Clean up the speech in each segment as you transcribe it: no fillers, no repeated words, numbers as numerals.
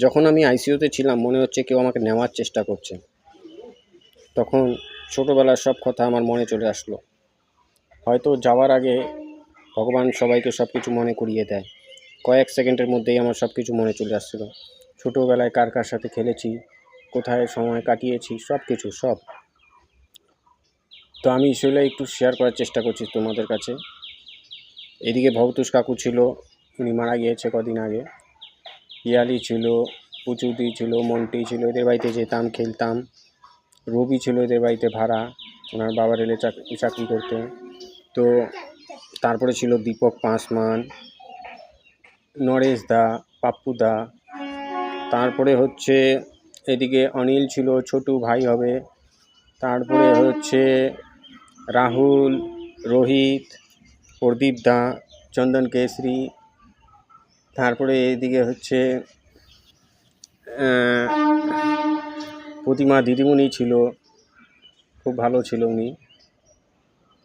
যখন আমি আইসিইউতে ছিলাম মনে হচ্ছে কেউ আমাকে নেওয়ার চেষ্টা করছে। তখন ছোটোবেলার সব কথা আমার মনে চলে আসলো। হয়তো যাওয়ার আগে ভগবান সবাইকে সব কিছু মনে করিয়ে দেয়। কয়েক সেকেন্ডের মধ্যেই আমার সব কিছু মনে চলে আসছিলো। ছোটোবেলায় কার কার সাথে খেলেছি, কোথায় সময় কাটিয়েছি, সব কিছু সব। তো আমি সেগুলো একটু শেয়ার করার চেষ্টা করছি তোমাদের কাছে। এদিকে ভবতোষ কাকু ছিল, উনি মারা গিয়েছে কদিন আগে। পিয়ালি ছিল, পুচুদি ছিল, মন্টি ছিল, এদের বাড়িতে যেতাম, খেলতাম। রবি ছিল এদের বাড়িতে ভাড়া, ওনার বাবা রেলে চাকরি করতে। তো তারপরে ছিল দীপক পাসওয়ান, নরেশ দা, পাপ্পু দা, তারপরে হচ্ছে এদিকে অনিল ছিল, ছোটু ভাই হবে, তারপরে হচ্ছে রাহুল, রোহিত, প্রদীপ দা, চন্দন কেশরি, তারপরে এদিকে হচ্ছে প্রতিমা দিদিমণি ছিল, খুব ভালো ছিল উনি,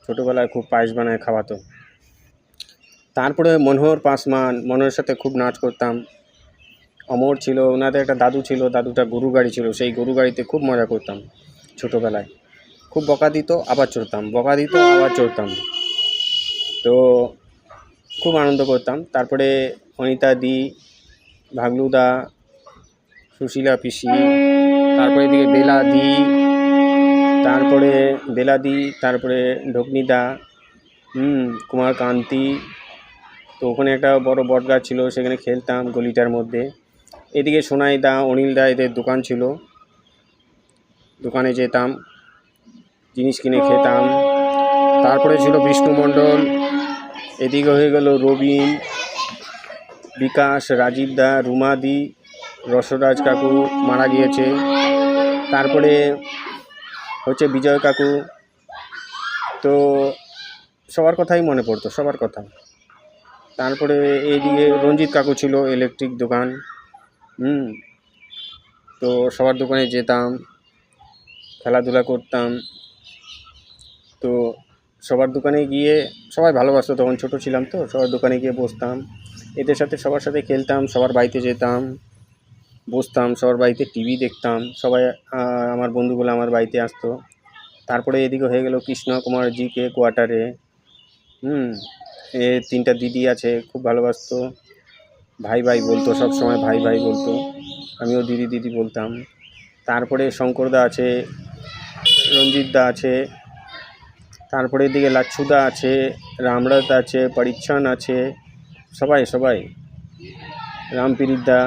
ছোটোবেলায় খুব পায়েস বানায় খাওয়াতো। তারপরে মনোহর পাসওয়ান, মনোহরের সাথে খুব নাচ করতাম। অমর ছিল, ওনাদের একটা দাদু ছিল, দাদুটা গরু গাড়ি ছিল, সেই গরু গাড়িতে খুব মজা করতাম ছোটোবেলায়। খুব বকা দিত, আবার চড়তাম, বকা দিত, আবার চড়তাম। তো খুব আনন্দ করতাম। তারপরে অনিতা দি, ভাগলুদা, সুশীলা পিসি, তারপরে এদিকে বেলাদি, তারপরে ঢকনিদা, কুমার কান্তি। তো ওখানে একটা বড় বট গাছ ছিল, সেখানে খেলতাম গলিটার মধ্যে। এদিকে সোনাই দা, অনিল দা, এদের দোকান ছিল, দোকানে যেতাম, জিনিস কিনে খেতাম। তারপরে ছিল বিষ্ণু মণ্ডল, এদিকে হয়ে গেল রবিন, বিকাশ, রাজীব দা, রুমাদি, রসরাজ কাকু মারা গিয়েছে। তারপরে হচ্ছে বিজয় কাকু। তো সবার কথাই মনে পড়তো, সবার কথা। তারপরে এইদিকে রঞ্জিত কাকু ছিল, ইলেকট্রিক দোকান। তো সবার দোকানে যেতাম, খেলাধুলা করতাম। তো সবার দোকানে গিয়ে সবাই ভালোবাসতো, তখন ছোট ছিলাম তো, সবার দোকানে গিয়ে বসতাম, এদের সাথে সবার সাথে খেলতাম, সবার বাড়িতে যেতাম, বসতাম, সবার বাড়িতে টিভি দেখতাম, সবাই আমার বন্ধুগুলো আমার বাড়িতে আসতো। তারপরে এদিকে হয়ে গেল কৃষ্ণ কুমার জিকে কোয়ার্টারে। এ 3টা দিদি আছে, খুব ভালোবাসতো, ভাই ভাই বলতো, সব সময় ভাই ভাই বলতো, আমিও দিদি দিদি বলতাম। তারপরে শঙ্করদা আছে, রঞ্জিত দা আছে, তারপরে এদিকে লাচ্ছুদা আছে, রামরাত আছে, পরীক্ষণ আছে, সবাই রামপিরিত দা।